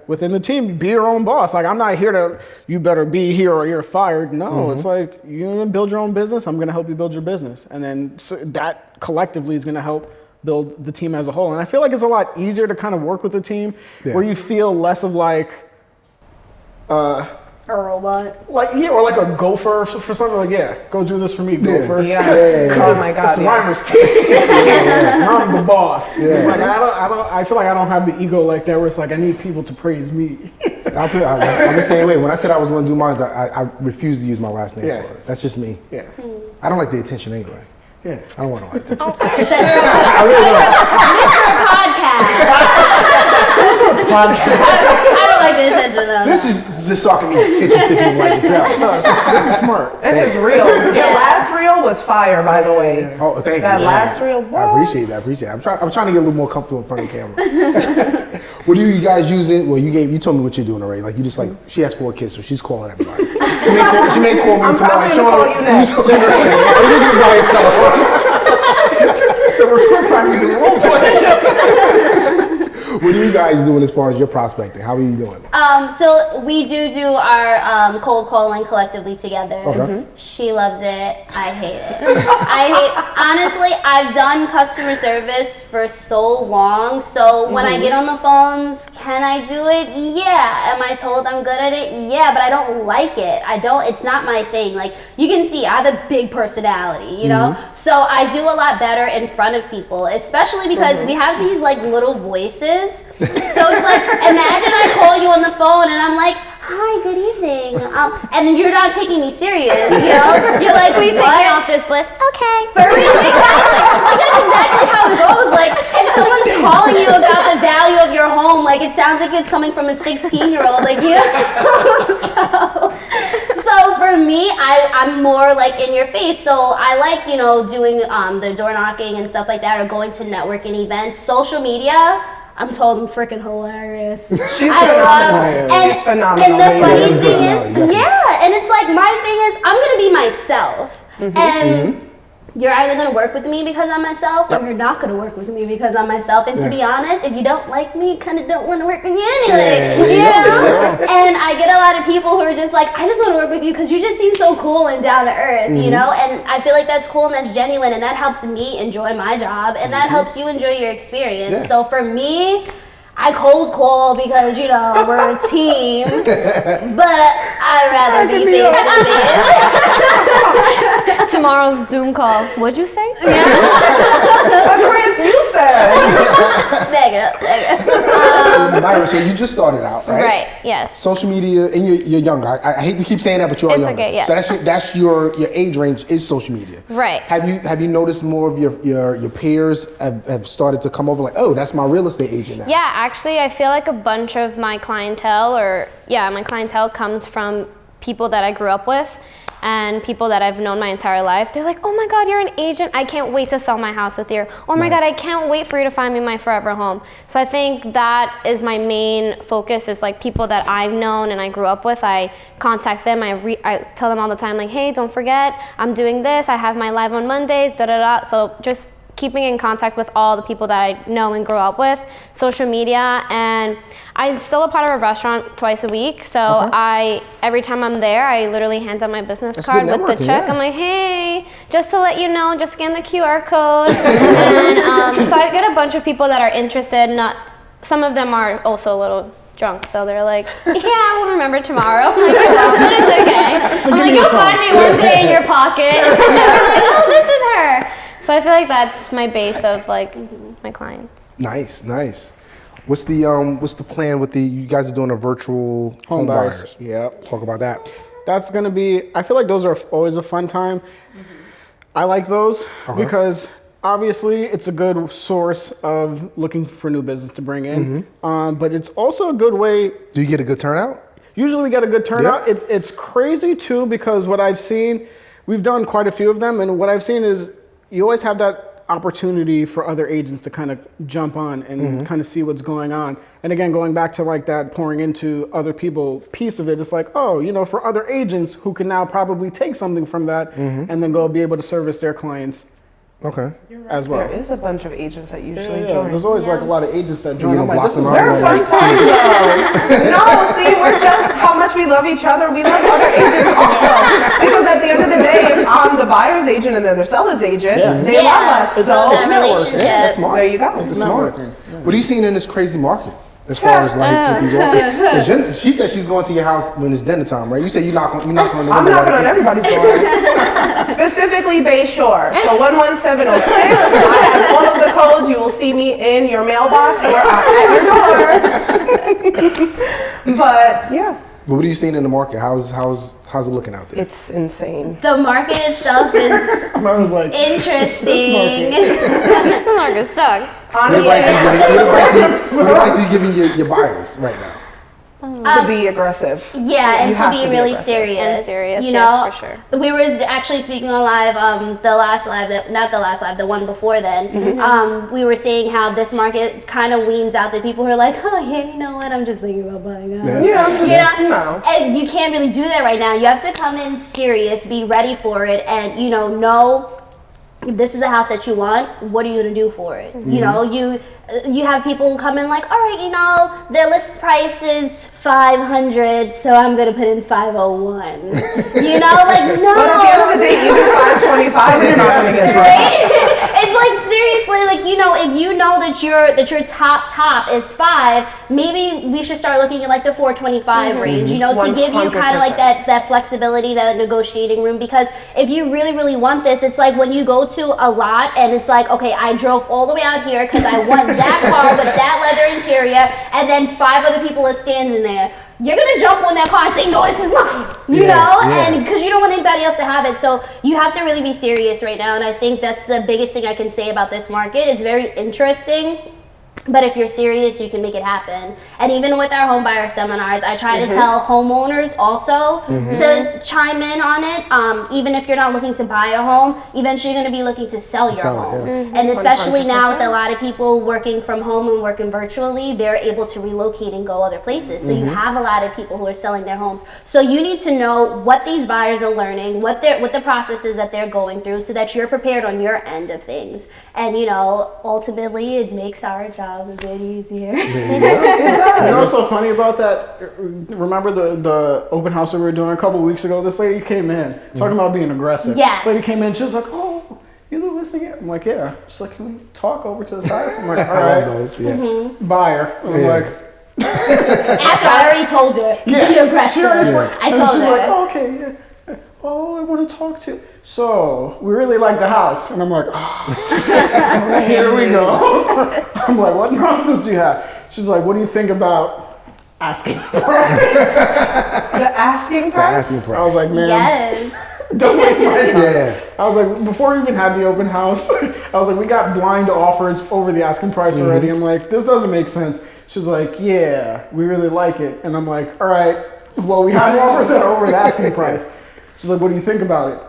Within the team, be your own boss. Like I'm not here to, you better be here or you're fired. No, it's like you're gonna build your own business. I'm gonna help you build your business, and then that collectively is gonna help build the team as a whole. And I feel like it's a lot easier to kind of work with a team where you feel less of like, I A robot. Like, yeah, or like a gopher for something. Like, yeah, go do this for me, gopher. Yeah. Because Oh my God. it's the Yes. Reimer's team. I'm the boss. Yeah. Like, I feel like I don't have the ego like that where it's like I need people to praise me. I'm the same way. When I said I was going to do mine, I refused to use my last name Yeah. for it. That's just me. Yeah. I don't like the attention anyway. Yeah. I don't want all the attention. Podcast. I don't like the attention though. This is just so I can be interested people like yourself. This is smart. And his reels. Your last reel was fire, by the way. Oh, thank you. That last reel, I appreciate that. I'm trying to get a little more comfortable in front of the camera. What do you guys use it? Well, you told me what you're doing already. Like you just like she has 4 kids, so she's calling everybody. She may call me I'm tomorrow. probably gonna call you next. By yourself. So we're still practicing role play. What are you guys doing as far as your prospecting? How are you doing? So we do our cold calling collectively together. Okay. She loves it. I hate it. Honestly, I've done customer service for so long. So when I get on the phones, can I do it? Yeah. Am I told I'm good at it? Yeah, but I don't like it. It's not my thing. Like you can see, I have a big personality, you know? So I do a lot better in front of people, especially because we have these like little voices. So it's like, imagine I call you on the phone and I'm like, hi, good evening. And then you're not taking me serious, you know? You're like, Please take me what? off this list. Okay. For real, exactly. Like, that's exactly how it goes. Like, if someone's calling you about the value of your home, like, it sounds like it's coming from a 16-year-old, like, you know? So for me, I'm more like in your face. So I like, you know, doing the door knocking and stuff like that, or going to networking events. Social media, I'm told I'm freaking hilarious. She's I love, phenomenal. and, She's phenomenal. and the funny Definitely. thing is, yeah, and it's like my thing is I'm gonna be myself, and you're either gonna work with me because I'm myself, or you're not gonna work with me because I'm myself. And to be honest, if you don't like me, you kind of don't want to work with you anyway. You know? And I get a lot of people who are just like, I just want to work with you because you just seem so cool and down to earth, you know. And I feel like that's cool and that's genuine, and that helps me enjoy my job, and that helps you enjoy your experience. Yeah. So for me, I cold call because, you know, we're a team, but I'd rather be face to face. Tomorrow's Zoom call. What'd you say? Chris, you said. Negative. Myra, so you just started out, right? Right. Yes. Social media, and you're younger. I hate to keep saying that, but you are It's younger. okay, yes. So that's your age range is social media. Right. Have you noticed more of your peers have started to come over like, oh, that's my real estate agent now? Yeah, actually, I feel like a bunch of my clientele, my clientele comes from people that I grew up with and people that I've known my entire life. They're like, oh my God, you're an agent. I can't wait to sell my house with you. Oh my God, I can't wait for you to find me my forever home. So I think that is my main focus, is like people that I've known and I grew up with. I contact them. I tell them all the time, like, hey, don't forget, I'm doing this. I have my live on Mondays, da-da-da. So just keeping in contact with all the people that I know and grew up with, social media, and I'm still a part of a restaurant twice a week. So every time I'm there, I literally hand out my business card with the check. I'm like, hey, just to let you know, just scan the QR code. And so I get a bunch of people that are interested. Some of them are also a little drunk, so they're like, yeah, I will remember tomorrow. I'm like, but it's okay. I'm like, you'll find me one day in your pocket. And they're like, oh, this is her. So I feel like that's my base of like my clients. Nice. What's the plan with you guys are doing a virtual home buyers? Yeah. Talk about that. That's gonna be. I feel like those are always a fun time. I like those because obviously it's a good source of looking for new business to bring in. But it's also a good way. Do you get a good turnout? Usually we get a good turnout. Yeah. It's crazy too because what I've seen, we've done quite a few of them, and what I've seen is you always have that opportunity for other agents to kind of jump on and kind of see what's going on. And again, going back to like that pouring into other people piece of it, it's like, oh, you know, for other agents who can now probably take something from that and then go be able to service their clients as well. There is a bunch of agents that usually Yeah, join. there's always like a lot of agents that join. You I'm know, like, this is blocking They're a fun time though. No, see, we're just how much we love each other. We love other agents also. Because at the end of the day, if I'm the buyer's agent and they're the seller's agent, they love us. It's So that relationship. Yeah, that's smart. there you go. It's smart. What are you seeing in this crazy market As far as like with these offers, she said she's going to your house when it's dinner time, right? You said you're not on the window. I'm knocking on everybody's door. Specifically Bay Shore. So 11706. I have all of the codes. You will see me in your mailbox or at your door. But yeah. But what are you seeing in the market? How's it looking out there? It's insane. The market itself is I was like, interesting. The market sucks. What advice are you giving your buyers right now? To be aggressive. Yeah, You and have to to be be really aggressive. serious. And serious, you yes, know, for sure. We were actually speaking on live, the last live, not the last live, the one before then. We were saying how this market kind of weans out the people who are like, oh yeah, you know what, I'm just thinking about buying a house. Yeah, I'm just, Yeah, and you can't really do that right now. You have to come in serious, be ready for it, and know if this is a house that you want, what are you gonna do for it? You know, you have people who come in like, all right, their list price is $500, so I'm gonna put in $501. Like no. But at the end of the day, even $525 is not going to get you. It's like seriously, like if you know that your top is $5, maybe we should start looking at like the $425 range, to give you kind of like that flexibility, that negotiating room. Because if you really, really want this, it's like when you go to a lot and it's like, okay, I drove all the way out here because I want that car with that leather interior, and then 5 other people are standing there. You're gonna jump on that car and say, no, this is mine, and because you don't want anybody else to have it. So you have to really be serious right now, and I think that's the biggest thing I can say about this market. It's very interesting, but if you're serious, you can make it happen. And even with our home buyer seminars, I try to tell homeowners also to chime in on it. Even if you're not looking to buy a home, eventually you're going to be looking to sell your home. And especially now with a lot of people working from home and working virtually, they're able to relocate and go other places. So you have a lot of people who are selling their homes. So you need to know what these buyers are learning, what the process is that they're going through, so that you're prepared on your end of things. And ultimately, it makes our job a bit easier. You know what's so funny about that? Remember the open house that we were doing a couple weeks ago? This lady came in talking about being aggressive. Yes. This lady came in, she was like, oh, you live listing here? I'm like, yeah. She's like, can we talk over to the side? I'm like, all I right. love those. Yeah. Buyer. I'm like, After I already told her, be aggressive. She already I told she's her. like, oh, okay, yeah. Oh, I want to talk to you. So, we really like the house. And I'm like, oh, here we go. I'm like, what nonsense do you have? She's like, what do you think about asking price? The asking price? I was like, man, Yes. don't waste my time. Yeah. I was like, before we even had the open house, I was like, we got blind offers over the asking price already. I'm like, this doesn't make sense. She's like, yeah, we really like it. And I'm like, all right, well, we have offers that are over the asking price. She's like, what do you think about it?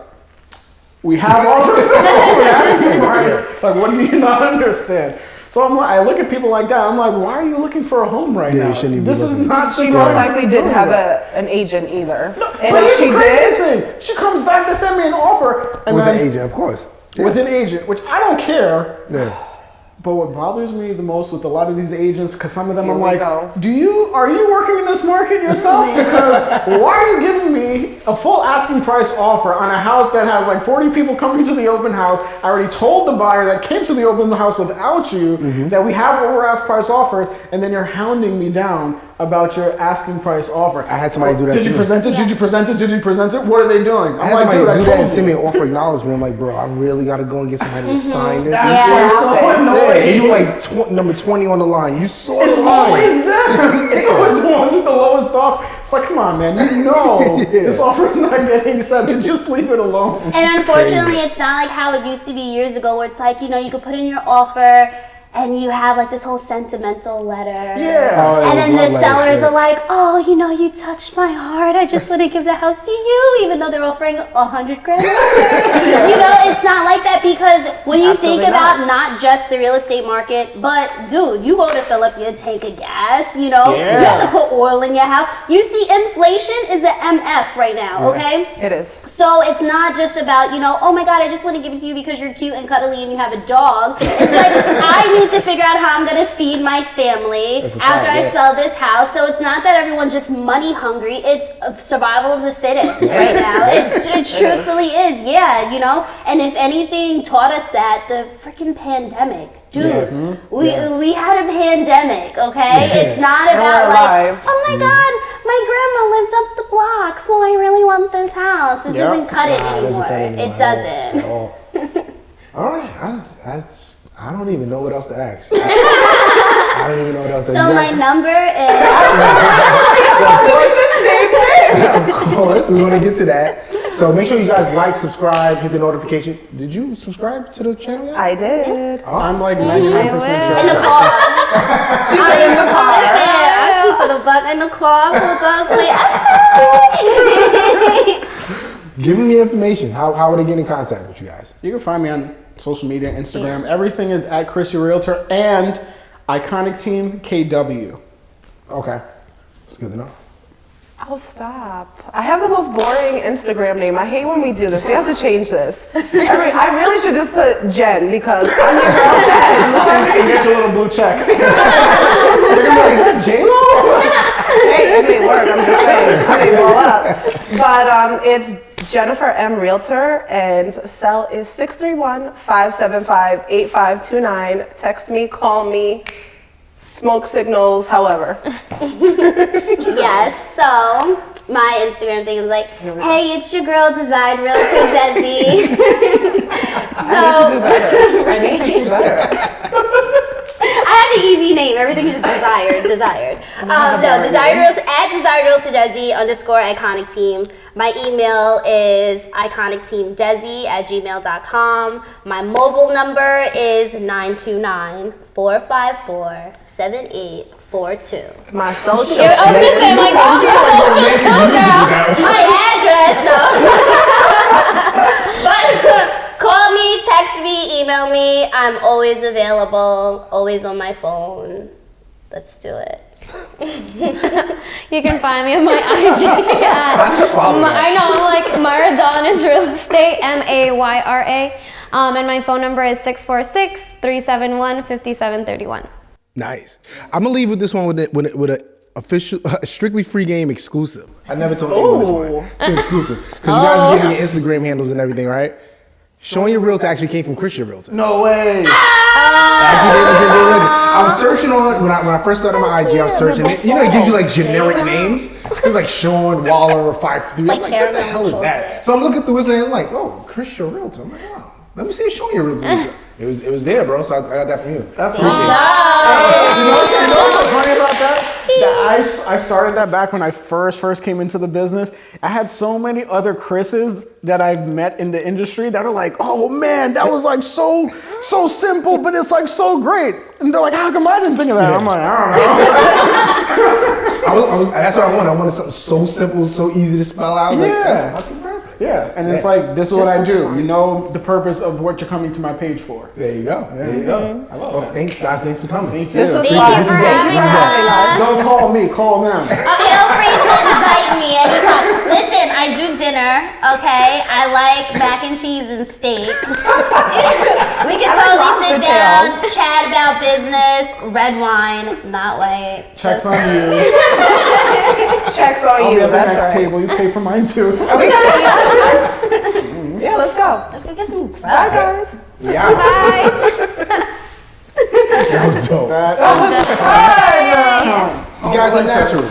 We have offers that are over the asking price. Like, what do you not understand? So I'm like, I look at people like that. I'm like, why are you looking for a home right now? You shouldn't even This be is looking. not. She most likely didn't have an agent either. No, And but if here's she the crazy did, thing. She comes back to send me an offer, and With then an agent, of course. Yeah. with an agent, which I don't care. Yeah. But what bothers me the most with a lot of these agents, because some of them Here I'm we like, go. are you working in this market yourself? Because why are you giving me a full asking price offer on a house that has like 40 people coming to the open house? I already told the buyer that came to the open house without you that we have over ask price offers, and then you're hounding me down about your asking price offer. I had somebody do that Did to you me. present it? Did you present it? Did you present it? What are they doing? I I'm had like, somebody dude, I do that told and send me you. an offer acknowledgement. I'm like, bro, I really got to go and get somebody to sign this. That's You so saw- stupid. Yeah, and you were like number 20 on the line. You saw It's the line. always them. It's always the ones with the lowest offer. It's like, come on, man. You know this offer is not getting accepted. Just leave it alone. And unfortunately, it's not like how it used to be years ago, where it's like, you could put in your offer and you have like this whole sentimental letter. Yeah. Oh, it And was then love the letters, sellers yeah. are like, oh, you touched my heart. I just want to give the house to you, even though they're offering $100,000. It's not like that, because when you think Absolutely about not just the real estate market, but dude, you go to fill up your tank of gas, you have to put oil in your house. You see, inflation is an MF right now, okay? it is. So it's not just about, oh my God, I just want to give it to you because you're cute and cuddly and you have a dog. It's like, I need to figure out how I'm gonna feed my family That's a after fact, I yeah. sell this house. So it's not that everyone's just money hungry. It's a survival of the fittest right now. It truthfully is, yeah, you know. And if anything taught us that, the freaking pandemic. Dude, we had a pandemic, okay? It's not about we're like, alive. oh my God, my grandma lived up the block, so I really want this house. It doesn't cut it anymore. It doesn't. At all. All right. I don't even know what else to ask. I don't even know what else to ask. So my number is. Of course, we want to get to that. So make sure you guys like, subscribe, hit the notification. Did you subscribe to the channel yet? I did. I'm like 99% sure. In the car. She said in the car. Listen, I keep it a buck in the car. Give them the information. How would they get in contact with you guys? You can find me on social media, Instagram. Everything is at Chris Your Realtor and Iconic Team KW. Okay. That's good to know. Oh, stop. I have the most boring Instagram name. I hate when we do this. We have to change this. I really should just put Jen because I'm your girl Jen. And get your little blue check. They're gonna be like, is that J-Lo? Hey, it may work. I'm just saying. I may blow up. But it's Jennifer M. Realtor, and cell is 631-575-8529. Text me, call me, smoke signals, however. Yes, so my Instagram thing was like, hey, it's your girl, Desired Realtor Desi. I need to do better. I have an easy name. Everything is just desired. Desired Realtor at Desired Realtor Desi _ Iconic Team. My email is iconicteamdesi@gmail.com. My mobile number is 929-454-7842. My social. I was gonna say, like, oh, your social too, girl. My address, though. But call me, text me, email me. I'm always available, always on my phone. Let's do it. You can find me on my IG at, I know, I'm like Myra Donis Real Estate, MAYRA. And my phone number is 646-371-5731. Nice. I'm gonna leave with this one with a official, strictly free game exclusive. I never told anyone this one. It's an exclusive because you guys are giving your Instagram handles and everything, right? Showing Your Realtor actually came from Chris Your Realtor. No way. I was searching on when I first started my IG. I was searching it. You know, it gives you like generic names. It was like Sean Waller 53. I'm like, what the hell is that? So I'm looking through it and I'm like, oh, Chris Your Realtor. I'm like, oh, let me see if Sean Your Realtor. It was there, bro. So I got that from you. That's You know what's so funny about that? I started that back when I first came into the business. I had so many other Chris's that I've met in the industry that are like, oh man, that was like so simple, but it's like so great. And they're like, how come I didn't think of that? Yeah. I'm like, I don't know. That's what I wanted. I wanted something so simple, so easy to spell out. I was like, that's fucking perfect. Yeah, and it's like, this is what I do. You know the purpose of what you're coming to my page for. There you go. There you go. I love it. Thanks, guys. Thanks for coming. Thank you. This was Thank fun. you for having us. Don't call me, call them. Feel free to invite me anytime. Listen, I do dinner, okay? I like mac and cheese and steak. We can totally sit down, chat about business, red wine, not white. Checks on you. Checks on I'll you. be at the That's next right. table. You pay for mine too. Yeah, let's go. Let's go get some grub. Bye, guys. Yeah. Bye. That was dope. That You guys are natural.